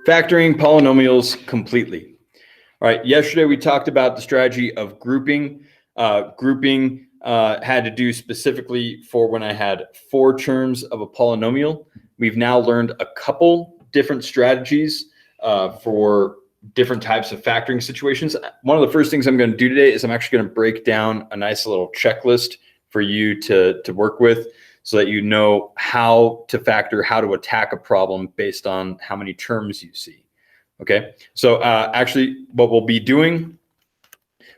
Factoring polynomials completely. All right, yesterday we talked about the strategy of grouping. Grouping had to do specifically for when I had 4 terms of a polynomial. We've now learned a couple different strategies for different types of factoring situations. One of the first things I'm going to do today is I'm actually going to break down a nice little checklist for you to work with, so that you know how to factor, how to attack a problem based on how many terms you see. Okay, so actually what we'll be doing,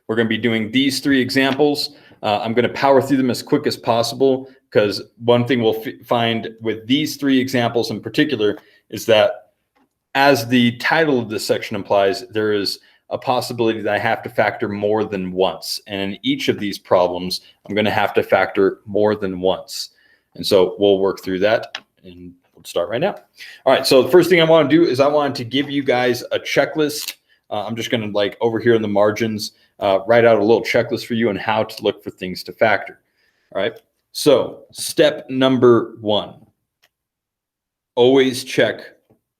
we're going to be doing these 3 examples. I'm going to power through them as quick as possible, because one thing we'll find with these 3 examples in particular is that, as the title of this section implies, there is a possibility that I have to factor more than once. And in each of these problems, I'm going to have to factor more than once. And so we'll work through that, and we'll start right now. All right, so the first thing I want to do is I want to give you guys a checklist. I'm just going to, over here in the margins, write out a little checklist for you on how to look for things to factor. All right, so step number 1, always check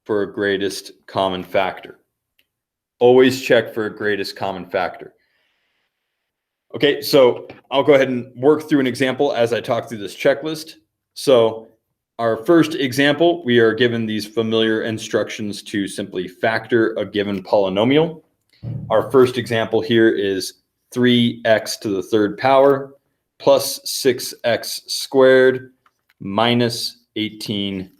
for a greatest common factor. Always check for a greatest common factor. Okay, so I'll go ahead and work through an example as I talk through this checklist. So our first example, we are given these familiar instructions to simply factor a given polynomial. Our first example here is 3x to the 3rd power plus 6x squared minus 18x.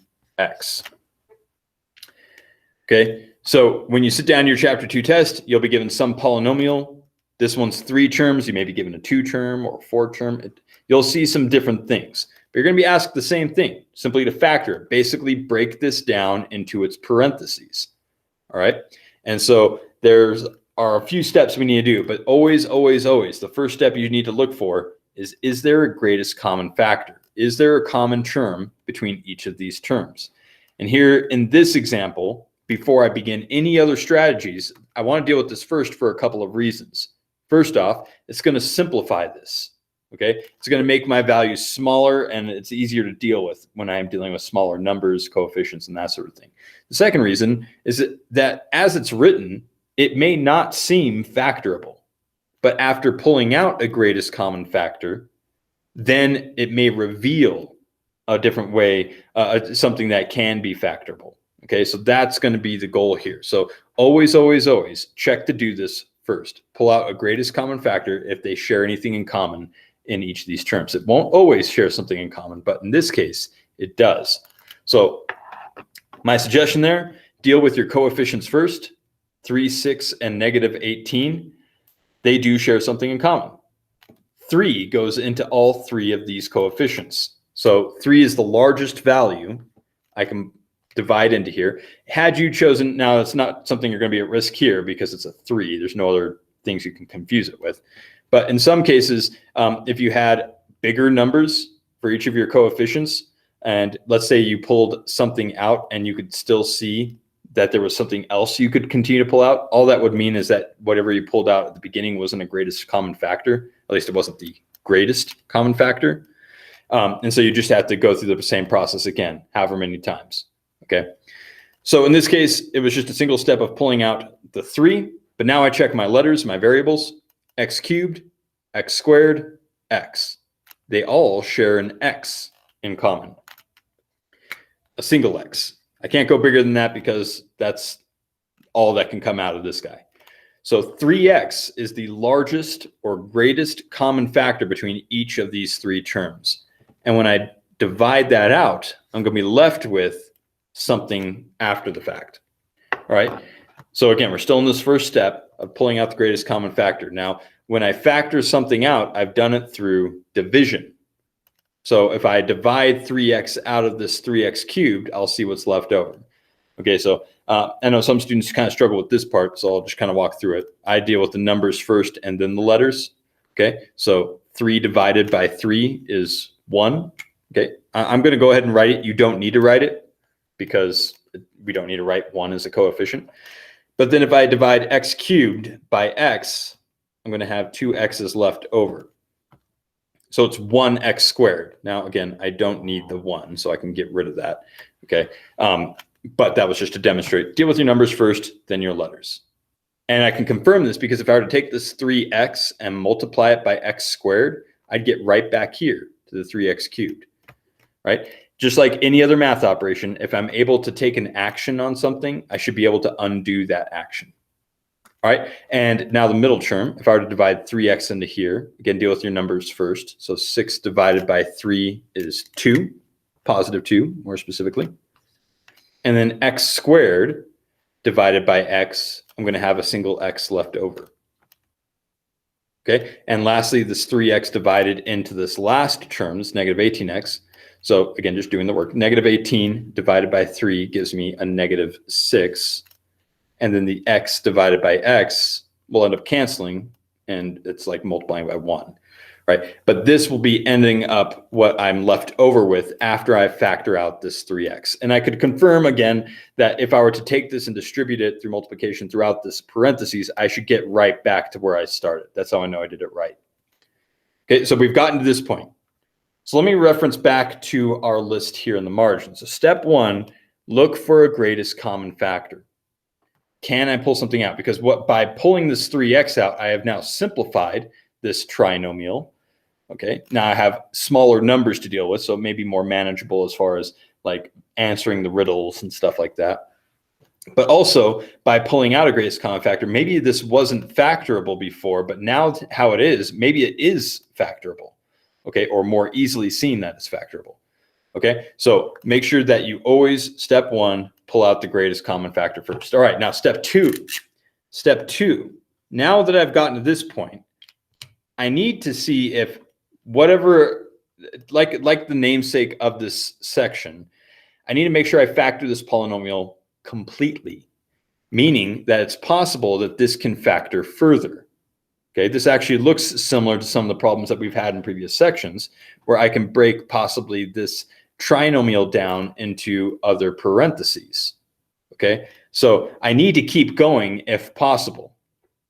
Okay, so when you sit down your chapter 2 test, you'll be given some polynomial. This one's 3 terms. You may be given a 2-term or 4-term. You'll see some different things. But you're going to be asked the same thing, simply to factor it. Basically, break this down into its parentheses. All right? And so there are a few steps we need to do, but always, always, always, the first step you need to look for is there a greatest common factor? Is there a common term between each of these terms? And here in this example, before I begin any other strategies, I want to deal with this first for a couple of reasons. First off, it's going to simplify this. Okay, it's going to make my values smaller, and it's easier to deal with when I'm dealing with smaller numbers, coefficients, and that sort of thing. The second reason is that as it's written, it may not seem factorable, but after pulling out a greatest common factor, then it may reveal a different way, something that can be factorable. Okay, so that's going to be the goal here. So always, always, always check to do this first. Pull out a greatest common factor if they share anything in common in each of these terms. It won't always share something in common, but in this case, it does. So my suggestion there, deal with your coefficients first. 3, 6, and negative 18. They do share something in common. 3 goes into all 3 of these coefficients. So 3 is the largest value I can divide into here. Had you chosen, now it's not something you're going to be at risk here because it's a 3. There's no other things you can confuse it with. But in some cases, if you had bigger numbers for each of your coefficients, and let's say you pulled something out and you could still see that there was something else you could continue to pull out, all that would mean is that whatever you pulled out at the beginning wasn't a greatest common factor. At least it wasn't the greatest common factor. And so you just have to go through the same process again, however many times. Okay. So in this case, it was just a single step of pulling out the 3, but now I check my letters, my variables, x cubed, x squared, x. They all share an x in common, a single x. I can't go bigger than that because that's all that can come out of this guy. So 3x is the largest or greatest common factor between each of these 3 terms. And when I divide that out, I'm going to be left with something after the fact. All right. So again, we're still in this first step of pulling out the greatest common factor. Now, when I factor something out, I've done it through division. So if I divide 3x out of this 3x cubed, I'll see what's left over. Okay, so I know some students kind of struggle with this part, so I'll just kind of walk through it. I deal with the numbers first and then the letters. Okay, so 3 divided by 3 is 1. Okay, I'm going to go ahead and write it. You don't need to write it because we don't need to write 1 as a coefficient. But then if I divide x cubed by x, I'm going to have 2 x's left over. So it's 1x squared. Now, again, I don't need the 1, so I can get rid of that. Okay. But that was just to demonstrate. Deal with your numbers first, then your letters. And I can confirm this because if I were to take this 3x and multiply it by x squared, I'd get right back here to the 3x cubed, right? Just like any other math operation, if I'm able to take an action on something, I should be able to undo that action. All right, and now the middle term, if I were to divide 3x into here, again, deal with your numbers first. So 6 divided by 3 is 2, positive 2, more specifically. And then x squared divided by x, I'm going to have a single x left over. Okay, and lastly, this 3x divided into this last term, this negative 18x. So again, just doing the work. Negative 18 divided by 3 gives me a negative 6. And then the x divided by x will end up canceling, and it's like multiplying by 1, right? But this will be ending up what I'm left over with after I factor out this 3x. And I could confirm again that if I were to take this and distribute it through multiplication throughout this parentheses, I should get right back to where I started. That's how I know I did it right. Okay, so we've gotten to this point. So let me reference back to our list here in the margin. So step 1, look for a greatest common factor. Can I pull something out? Because by pulling this 3x out, I have now simplified this trinomial. Okay, now I have smaller numbers to deal with, so it may be more manageable as far as like answering the riddles and stuff like that. But also by pulling out a greatest common factor, maybe this wasn't factorable before, but now how it is, maybe it is factorable. Okay, or more easily seen that it's factorable. Okay, so make sure that you always, step 1, pull out the greatest common factor first. All right, now step 2. Step 2, now that I've gotten to this point, I need to see if whatever, like the namesake of this section, I need to make sure I factor this polynomial completely, meaning that it's possible that this can factor further. Okay, this actually looks similar to some of the problems that we've had in previous sections, where I can break possibly this trinomial down into other parentheses. Okay, so I need to keep going if possible.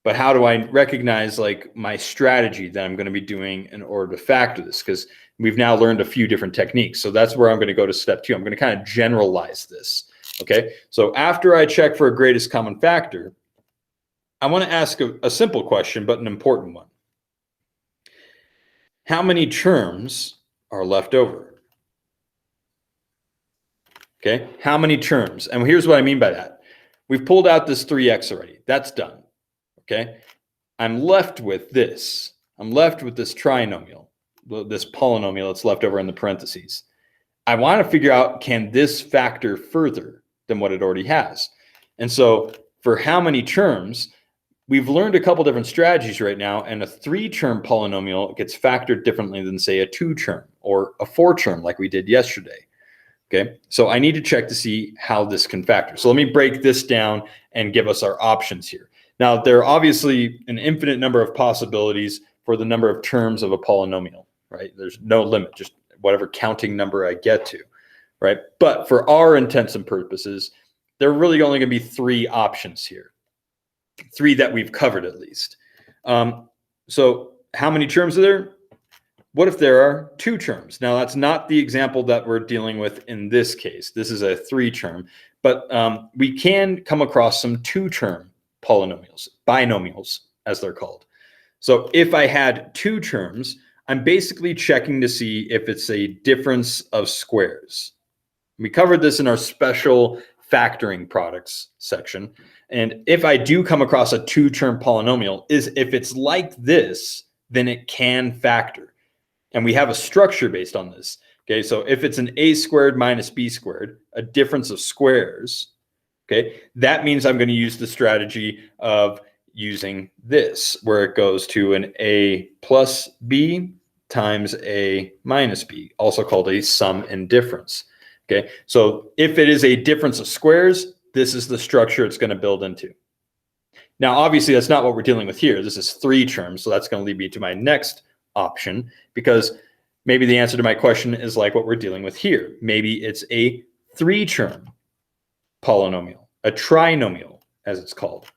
But how do I recognize like my strategy that I'm going to be doing in order to factor this? Because we've now learned a few different techniques. So that's where I'm going to go to step 2. I'm going to kind of generalize this. Okay, so after I check for a greatest common factor, I want to ask a simple question, but an important one. How many terms are left over? Okay, how many terms? And here's what I mean by that. We've pulled out this 3x already. That's done. Okay, I'm left with this. I'm left with this trinomial, this polynomial that's left over in the parentheses. I want to figure out, can this factor further than what it already has? And so for how many terms, we've learned a couple different strategies right now, and a 3-term polynomial gets factored differently than, say, a 2-term or a 4-term like we did yesterday. Okay, so I need to check to see how this can factor. So let me break this down and give us our options here. Now, there are obviously an infinite number of possibilities for the number of terms of a polynomial, right? There's no limit, just whatever counting number I get to, right? But for our intents and purposes, there are really only going to be 3 options here. 3 that we've covered at least. So how many terms are there? What if there are 2 terms? Now, that's not the example that we're dealing with in this case. This is a 3-term, but we can come across some 2-term polynomials, binomials, as they're called. So if I had 2 terms, I'm basically checking to see if it's a difference of squares. We covered this in our special factoring products section. And if I do come across a 2-term polynomial, is if it's like this, then it can factor. And we have a structure based on this. Okay, so if it's an a squared minus b squared, a difference of squares, okay, that means I'm going to use the strategy of using this, where it goes to an a plus b times a minus b, also called a sum and difference. Okay, so if it is a difference of squares, this is the structure it's going to build into. Now, obviously, that's not what we're dealing with here. This is 3 terms, so that's going to lead me to my next option, because maybe the answer to my question is like what we're dealing with here. Maybe it's a 3-term polynomial, a trinomial, as it's called.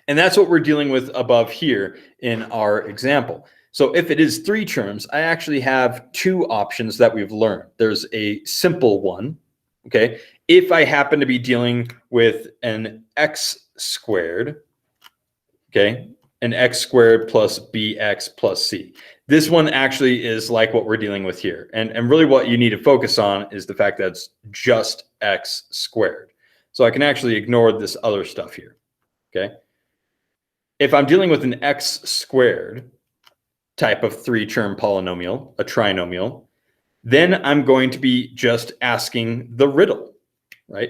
And that's what we're dealing with above here in our example. So if it is 3 terms, I actually have 2 options that we've learned. There's a simple one, okay? If I happen to be dealing with an x squared, okay, an x squared plus bx plus c. This one actually is like what we're dealing with here. And really what you need to focus on is the fact that it's just x squared. So I can actually ignore this other stuff here, okay? If I'm dealing with an x squared type of 3-term polynomial, a trinomial, then I'm going to be just asking the riddle, right?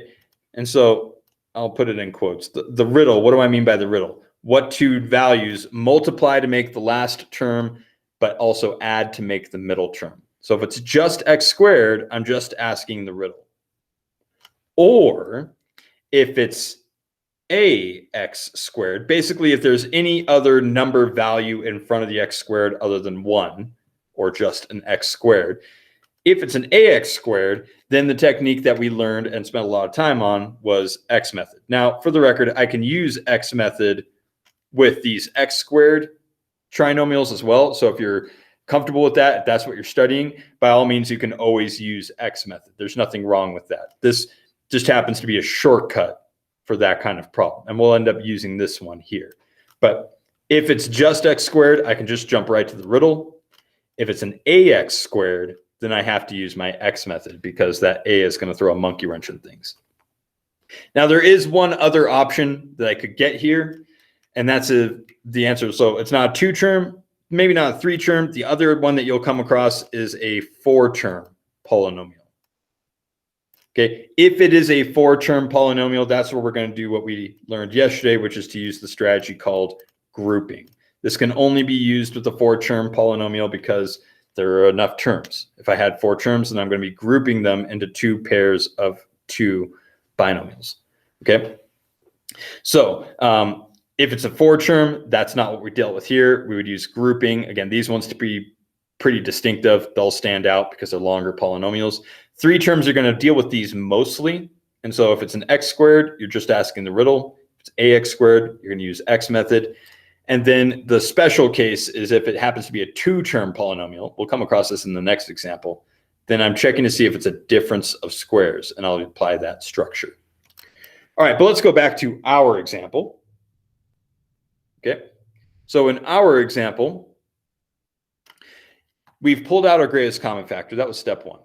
And so I'll put it in quotes. The riddle, what do I mean by the riddle? What 2 values multiply to make the last term, but also add to make the middle term? So if it's just x squared, I'm just asking the riddle. Or if it's a x squared, basically if there's any other number value in front of the x squared other than 1, or just an x squared, if it's an ax squared, then the technique that we learned and spent a lot of time on was x method. Now, for the record, I can use x method with these x squared trinomials as well. So if you're comfortable with that, if that's what you're studying, by all means, you can always use x method. There's nothing wrong with that. This just happens to be a shortcut for that kind of problem. And we'll end up using this one here. But if it's just x squared, I can just jump right to the riddle. If it's an ax squared, then I have to use my x method because that a is going to throw a monkey wrench in things. Now, there is one other option that I could get here, and that's the answer. So it's not a 2-term, maybe not a 3-term. The other one that you'll come across is a 4-term polynomial. Okay, if it is a 4-term polynomial, that's where we're going to do what we learned yesterday, which is to use the strategy called grouping. This can only be used with a 4-term polynomial because there are enough terms. If I had 4 terms, then I'm going to be grouping them into 2 pairs of 2 binomials. Okay, so if it's a 4-term, that's not what we dealt with here. We would use grouping. Again, these ones to be pretty distinctive. They'll stand out because they're longer polynomials. 3 terms are going to deal with these mostly. And so if it's an x squared, you're just asking the riddle. If it's ax squared, you're going to use x method. And then the special case is if it happens to be a 2-term polynomial, we'll come across this in the next example, then I'm checking to see if it's a difference of squares, and I'll apply that structure. All right, but let's go back to our example. Okay, so in our example, we've pulled out our greatest common factor. That was step 1.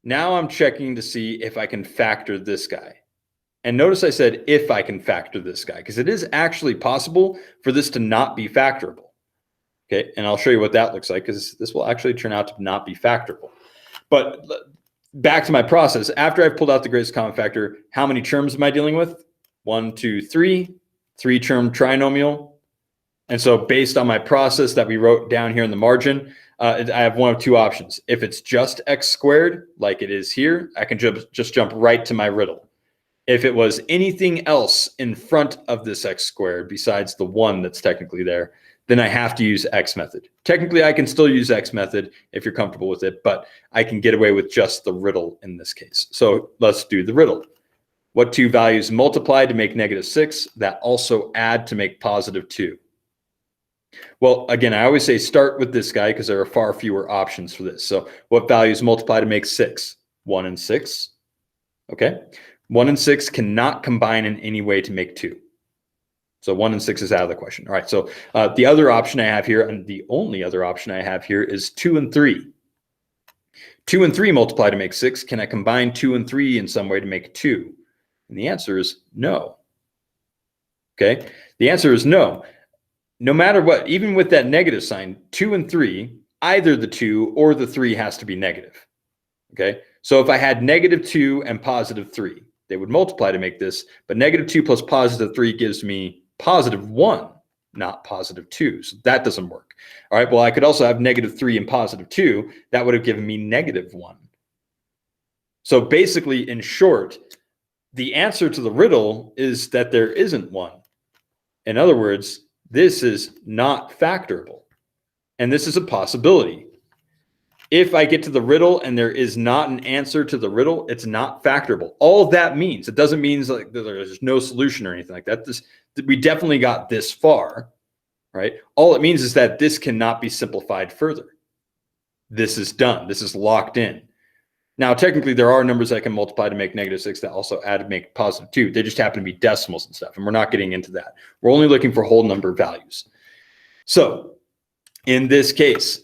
Now I'm checking to see if I can factor this guy. And notice I said if I can factor this guy, because it is actually possible for this to not be factorable. Okay, and I'll show you what that looks like, because this will actually turn out to not be factorable. But back to my process. After I've pulled out the greatest common factor, how many terms am I dealing with? 1, 2, 3, 3-term trinomial. And so based on my process that we wrote down here in the margin, I have one of 2 options. If it's just x squared, like it is here, I can just jump right to my riddle. If it was anything else in front of this x squared besides the 1 that's technically there, then I have to use x method. Technically, I can still use x method if you're comfortable with it, but I can get away with just the riddle in this case. So let's do the riddle. What 2 values multiply to make -6 that also add to make +2? Well, again, I always say start with this guy because there are far fewer options for this. So what values multiply to make 6? 1 and 6. Okay. 1 and 6 cannot combine in any way to make 2. So 1 and 6 is out of the question. All right. So the other option I have here, and the only other option I have here, is 2 and 3. 2 and 3 multiply to make 6. Can I combine 2 and 3 in some way to make 2? And the answer is no. Okay. The answer is no. No matter what, even with that negative sign, 2 and 3, either the 2 or the 3 has to be negative. Okay. So if I had -2 and +3, they would multiply to make this, but -2 plus +3 gives me +1, not +2. So that doesn't work. All right. Well, I could also have -3 and +2. That would have given me -1. So basically, in short, the answer to the riddle is that there isn't one. In other words, this is not factorable. And this is a possibility. If I get to the riddle and there is not an answer to the riddle, it's not factorable. All that means, it doesn't mean like there's no solution or anything like that. We definitely got this far, right? All it means is that this cannot be simplified further. This is done. This is locked in. Now, technically, there are numbers I can multiply to make -6 that also add to make +2. They just happen to be decimals and stuff, and we're not getting into that. We're only looking for whole number values. So in this case,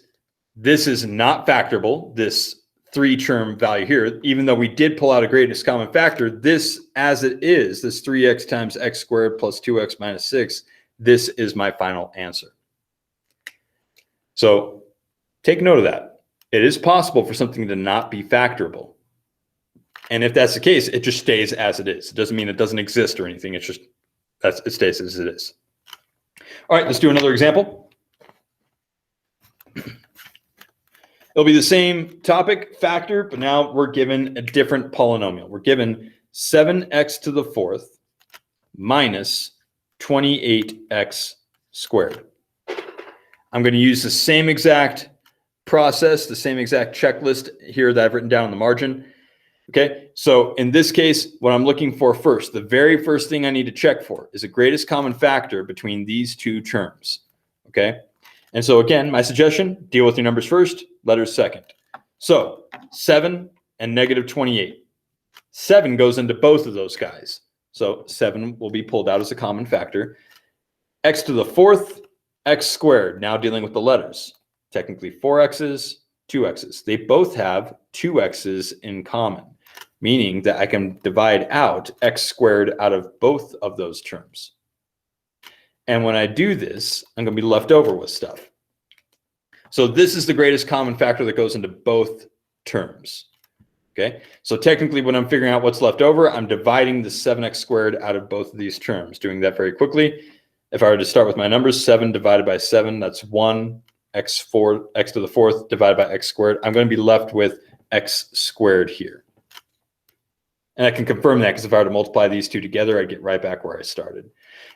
this is not factorable, this 3-term value here, even though we did pull out a greatest common factor. This, as it is, this 3x times x squared plus 2x minus 6, this is my final answer. So take note of that. It is possible for something to not be factorable. And if that's the case, it just stays as it is. It doesn't mean it doesn't exist or anything. It's just, it stays as it is. All right, let's do another example. It'll be the same topic, factor, but now we're given a different polynomial. We're given 7x to the 4th minus 28x squared. I'm going to use the same exact process, the same exact checklist here that I've written down in the margin. Okay, so in this case, what I'm looking for first, the very first thing I need to check for is the greatest common factor between these two terms. Okay, and so again, my suggestion, deal with your numbers first, letters second. So 7 and -28. 7 goes into both of those guys. So 7 will be pulled out as a common factor. X to the 4th, x squared, now dealing with the letters. Technically 4x's, 2x's. They both have 2x's in common, meaning that I can divide out x squared out of both of those terms. And when I do this, I'm going to be left over with stuff. So this is the greatest common factor that goes into both terms. Okay, so technically when I'm figuring out what's left over, I'm dividing the 7x squared out of both of these terms. Doing that very quickly. If I were to start with my numbers, 7 divided by 7, that's 1. X to the 4th divided by x squared. I'm going to be left with x squared here. And I can confirm that because if I were to multiply these two together, I'd get right back where I started.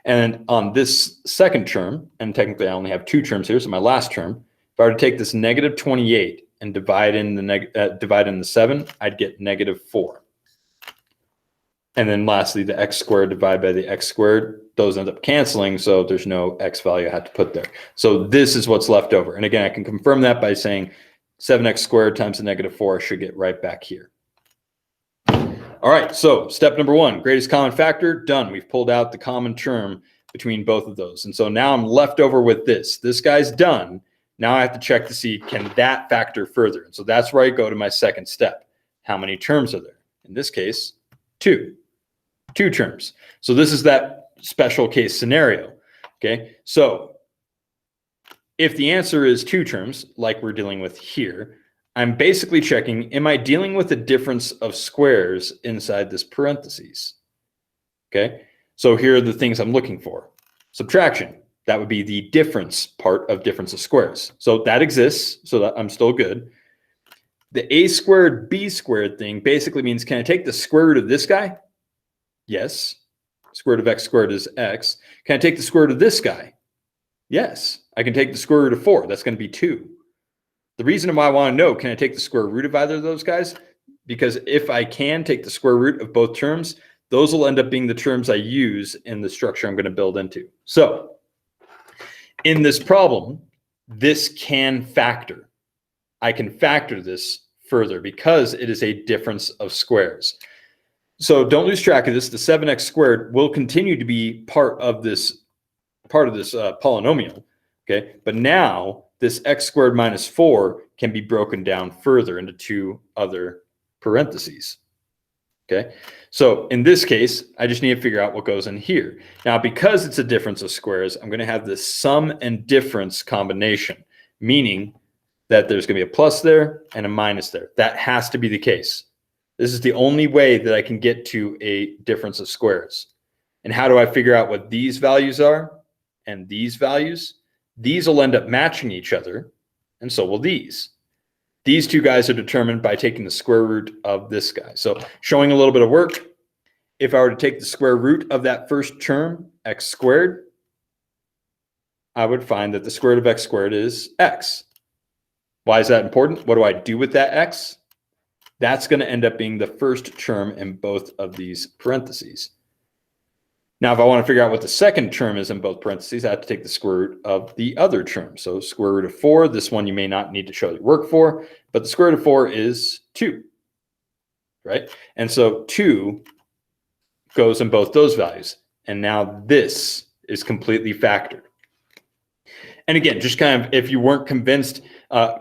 And on this second term, and technically I only have 2 terms here, so my last term, if I were to take this -28 and divide in the 7, I'd get -4. And then lastly, the x squared divided by the x squared, those end up canceling, so there's no x value I had to put there. So this is what's left over. And again, I can confirm that by saying 7x squared times the -4 should get right back here. All right, so step number 1, greatest common factor, done. We've pulled out the common term between both of those. And so now I'm left over with this. This guy's done. Now I have to check to see, can that factor further? And so that's where I go to my second step. How many terms are there? In this case, 2 terms. So this is that special case scenario. Okay, so if the answer is 2 terms, like we're dealing with here, I'm basically checking, am I dealing with a difference of squares inside this parentheses? Okay, so here are the things I'm looking for. Subtraction, that would be the difference part of difference of squares. So that exists, so that I'm still good. The a squared b squared thing basically means, can I take the square root of this guy? Yes. Square root of x squared is x. Can I take the square root of this guy? Yes. I can take the square root of 4. That's going to be 2. The reason why I want to know, can I take the square root of either of those guys? Because if I can take the square root of both terms, those will end up being the terms I use in the structure I'm going to build into. So in this problem, this can factor. I can factor this further because it is a difference of squares. So don't lose track of this. The 7x squared will continue to be part of this polynomial. Okay, but now this x squared minus 4 can be broken down further into 2 other parentheses. Okay, so in this case, I just need to figure out what goes in here. Now, because it's a difference of squares, I'm going to have this sum and difference combination, meaning that there's going to be a plus there and a minus there. That has to be the case. This is the only way that I can get to a difference of squares. And how do I figure out what these values are and these values? These will end up matching each other, and so will these. These 2 guys are determined by taking the square root of this guy. So showing a little bit of work, if I were to take the square root of that first term, x squared, I would find that the square root of x squared is x. Why is that important? What do I do with that x? That's going to end up being the first term in both of these parentheses. Now, if I want to figure out what the second term is in both parentheses, I have to take the square root of the other term. So square root of 4, this one you may not need to show your work for, but the square root of 4 is 2, right? And so 2 goes in both those values. And now this is completely factored. And again, just kind of, if you weren't convinced,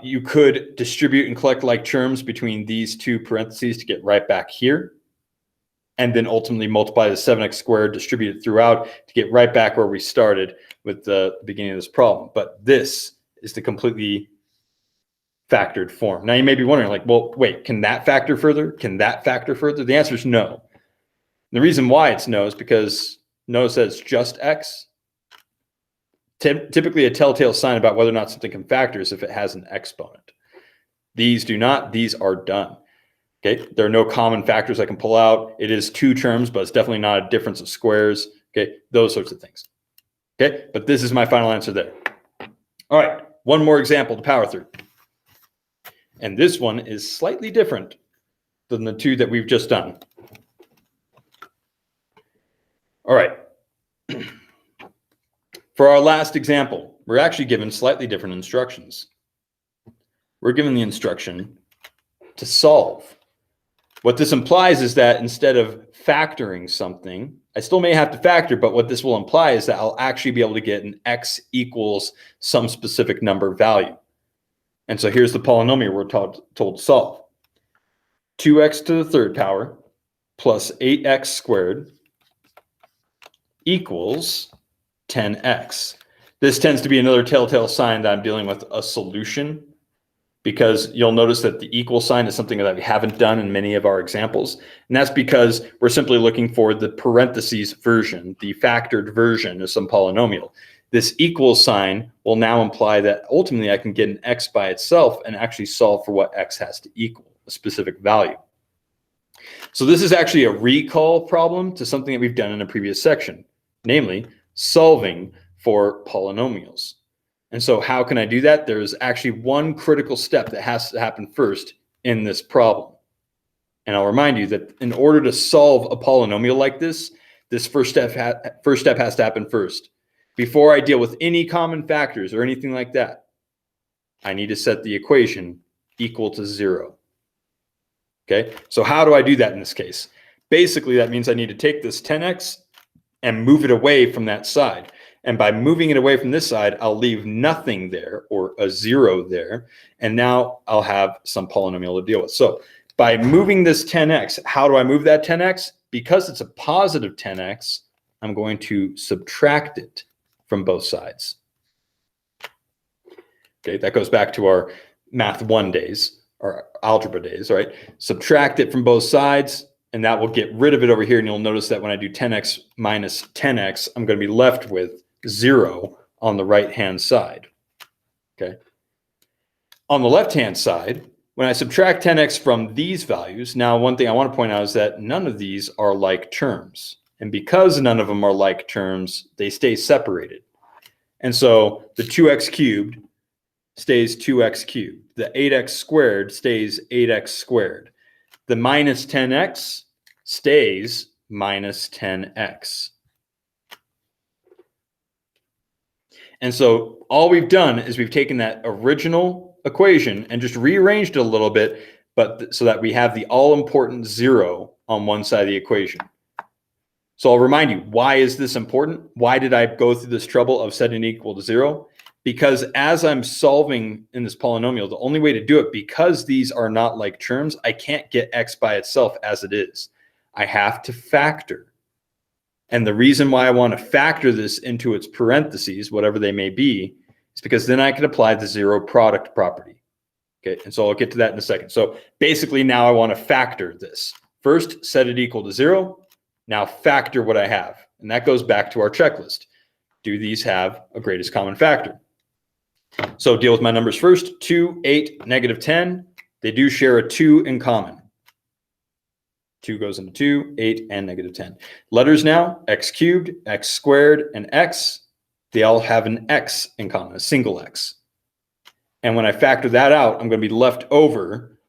you could distribute and collect like terms between these two parentheses to get right back here. And then ultimately multiply the 7x squared, distribute it throughout to get right back where we started with the beginning of this problem. But this is the completely factored form. Now you may be wondering, like, well, wait, can that factor further? Can that factor further? The answer is no. The reason why it's no is because notice that it's just x. Typically a telltale sign about whether or not something can factor is if it has an exponent. These do not, these are done. Okay, there are no common factors I can pull out. It is two terms, but it's definitely not a difference of squares. Okay, those sorts of things. Okay, but this is my final answer there. All right, one more example to power through. And this one is slightly different than the two that we've just done. All right. For our last example, we're actually given slightly different instructions. We're given the instruction to solve. What this implies is that instead of factoring something, I still may have to factor, but what this will imply is that I'll actually be able to get an x equals some specific number value. And so here's the polynomial we're told to solve. 2x to the third power plus 8x squared equals 10x. This tends to be another telltale sign that I'm dealing with a solution, because you'll notice that the equal sign is something that we haven't done in many of our examples. And that's because we're simply looking for the parentheses version, the factored version of some polynomial. This equal sign will now imply that ultimately I can get an x by itself and actually solve for what x has to equal, a specific value. So this is actually a recall problem to something that we've done in a previous section, namely solving for polynomials. And so how can I do that? There's actually one critical step that has to happen first in this problem. And I'll remind you that in order to solve a polynomial like this, this first step has to happen first. Before I deal with any common factors or anything like that, I need to set the equation equal to 0. Okay, so how do I do that in this case? Basically, that means I need to take this 10x and move it away from that side. And by moving it away from this side, I'll leave nothing there, or a 0 there. And now I'll have some polynomial to deal with. So by moving this 10x, how do I move that 10x? Because it's a positive 10x, I'm going to subtract it from both sides. Okay, that goes back to our Math 1 days, or algebra days, right? Subtract it from both sides, and that will get rid of it over here. And you'll notice that when I do 10x minus 10x, I'm going to be left with 0 on the right-hand side. Okay. On the left-hand side, when I subtract 10x from these values, now one thing I want to point out is that none of these are like terms. And because none of them are like terms, they stay separated. And so the 2x cubed stays 2x cubed. The 8x squared stays 8x squared. The minus 10x stays minus 10x. And so all we've done is we've taken that original equation and just rearranged it a little bit, but so that we have the all-important 0 on one side of the equation. So I'll remind you, why is this important? Why did I go through this trouble of setting it equal to 0? Because as I'm solving in this polynomial, the only way to do it, because these are not like terms, I can't get x by itself as it is. I have to factor. And the reason why I want to factor this into its parentheses, whatever they may be, is because then I can apply the 0 product property. Okay, and so I'll get to that in a second. So basically now I want to factor this. First, set it equal to 0. Now factor what I have. And that goes back to our checklist. Do these have a greatest common factor? So deal with my numbers first. 2, 8, negative 10. They do share a 2 in common. 2 goes into 2, 8, and negative 10. Letters now, x cubed, x squared, and x. They all have an x in common, a single x. And when I factor that out, I'm going to be left over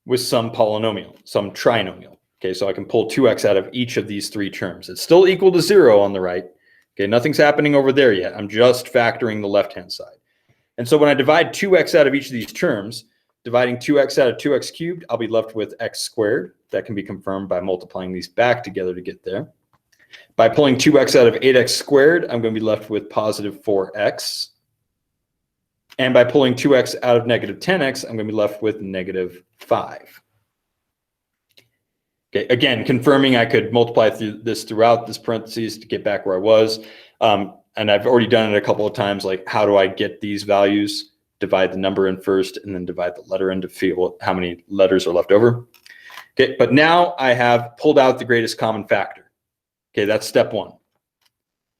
with some polynomial, some trinomial. Okay, so I can pull 2x out of each of these three terms. It's still equal to 0 on the right. Okay, nothing's happening over there yet. I'm just factoring the left-hand side. And so when I divide 2x out of each of these terms, dividing 2x out of 2x cubed, I'll be left with x squared. That can be confirmed by multiplying these back together to get there. By pulling 2x out of 8x squared, I'm going to be left with positive 4x. And by pulling 2x out of negative 10x, I'm going to be left with negative 5. Okay, again, confirming I could multiply this throughout this parentheses to get back where I was. And I've already done it a couple of times, like how do I get these values? Divide the number in first and then divide the letter in to feel how many letters are left over. Okay, but now I have pulled out the greatest common factor. Okay, that's step one.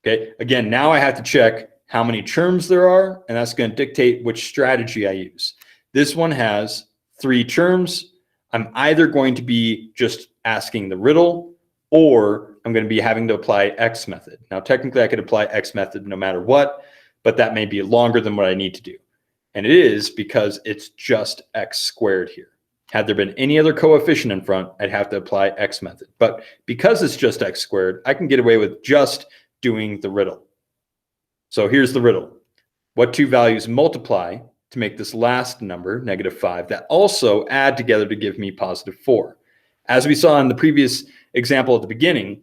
Okay, again, now I have to check how many terms there are, and that's going to dictate which strategy I use. This one has 3 terms. I'm either going to be just asking the riddle, or I'm going to be having to apply X method. Now, technically, I could apply X method no matter what, but that may be longer than what I need to do. And it is because it's just X squared here. Had there been any other coefficient in front, I'd have to apply X method. But because it's just X squared, I can get away with just doing the riddle. So here's the riddle. What two values multiply to make this last number, negative 5, that also add together to give me positive 4? As we saw in the previous example at the beginning,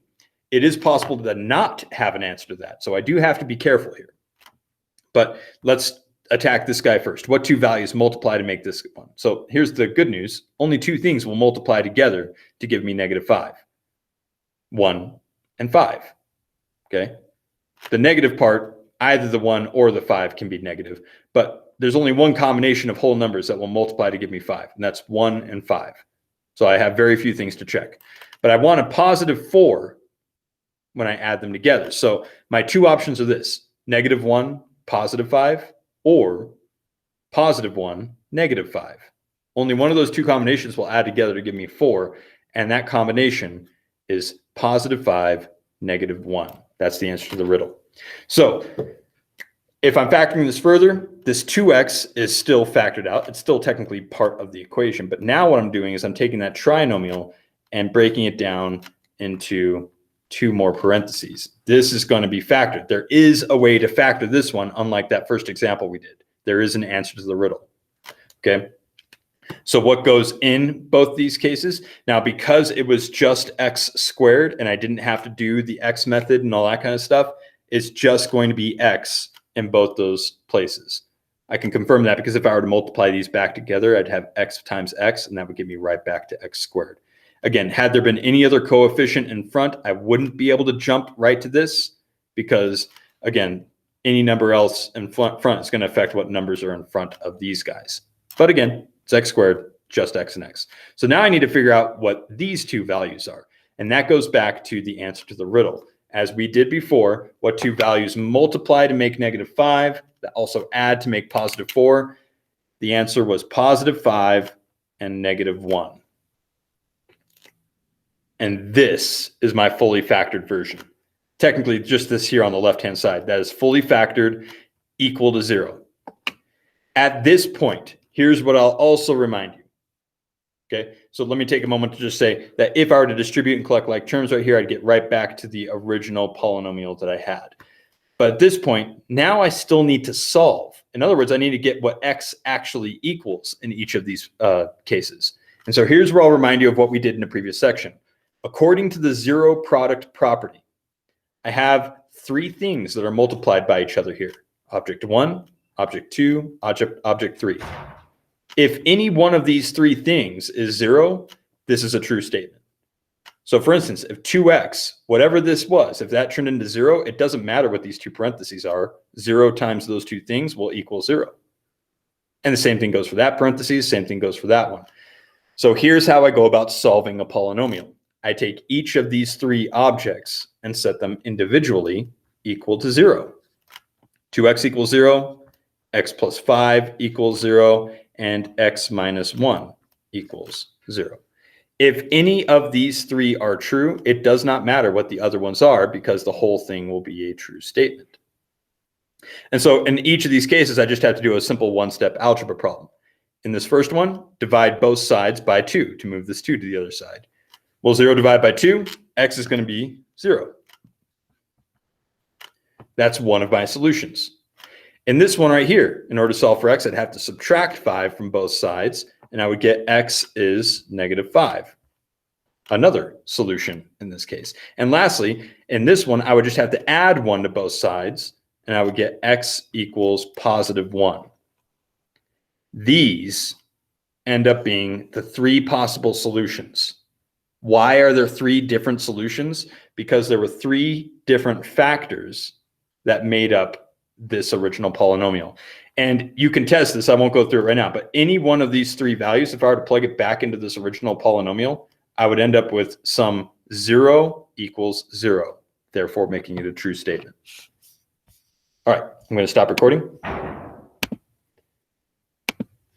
it is possible to not have an answer to that. So I do have to be careful here. But let's attack this guy first. What two values multiply to make this one? So here's the good news. Only 2 things will multiply together to give me negative 5. 1 and 5. Okay. The negative part, either the 1 or the 5 can be negative, but there's only one combination of whole numbers that will multiply to give me 5, and that's 1 and 5. So I have very few things to check. But I want a positive 4 when I add them together. So my 2 options are this: negative 1, positive 5, or positive 1, negative 5. Only one of those 2 combinations will add together to give me 4, and that combination is positive 5, negative 1. That's the answer to the riddle. So if I'm factoring this further, this 2x is still factored out. It's still technically part of the equation. But now what I'm doing is I'm taking that trinomial and breaking it down into 2 more parentheses. This is going to be factored. There is a way to factor this one, unlike that first example we did. There is an answer to the riddle. Okay. So what goes in both these cases? Now, because it was just x squared and I didn't have to do the x method and all that kind of stuff, it's just going to be x in both those places. I can confirm that because if I were to multiply these back together, I'd have x times x, and that would give me right back to x squared. Again, had there been any other coefficient in front, I wouldn't be able to jump right to this because, again, any number else in front is going to affect what numbers are in front of these guys. But again, it's x squared, just x and x. So now I need to figure out what these 2 values are. And that goes back to the answer to the riddle. As we did before, what 2 values multiply to make negative 5, that also add to make positive 4? The answer was positive 5 and negative 1. And this is my fully factored version. Technically, just this here on the left-hand side. That is fully factored, equal to 0. At this point, here's what I'll also remind you. Okay, so let me take a moment to just say that if I were to distribute and collect like terms right here, I'd get right back to the original polynomial that I had. But at this point, now I still need to solve. In other words, I need to get what x actually equals in each of these cases. And so here's where I'll remind you of what we did in the previous section. According to the zero product property, I have 3 things that are multiplied by each other here. Object 1, object 2, object 3. If any one of these 3 things is 0, this is a true statement. So for instance, if 2x, whatever this was, if that turned into 0, it doesn't matter what these 2 parentheses are. 0 times those 2 things will equal 0. And the same thing goes for that parentheses, same thing goes for that one. So here's how I go about solving a polynomial. I take each of these 3 objects and set them individually equal to 0. 2x equals 0, x plus 5 equals 0, and x minus 1 equals 0. If any of these 3 are true, it does not matter what the other ones are because the whole thing will be a true statement. And so in each of these cases, I just have to do a simple one-step algebra problem. In this first one, divide both sides by 2 to move this 2 to the other side. Well, 0 divided by 2, x is going to be 0. That's one of my solutions. In this one right here, in order to solve for x, I'd have to subtract 5 from both sides, and I would get x is -5. Another solution in this case. And lastly, in this one, I would just have to add 1 to both sides, and I would get x equals +1. These end up being the 3 possible solutions. Why are there 3 different solutions? Because there were 3 different factors that made up this original polynomial. And you can test this. I won't go through it right now, but any one of these 3 values, if I were to plug it back into this original polynomial, I would end up with some 0 equals 0, therefore making it a true statement. All right, I'm going to stop recording.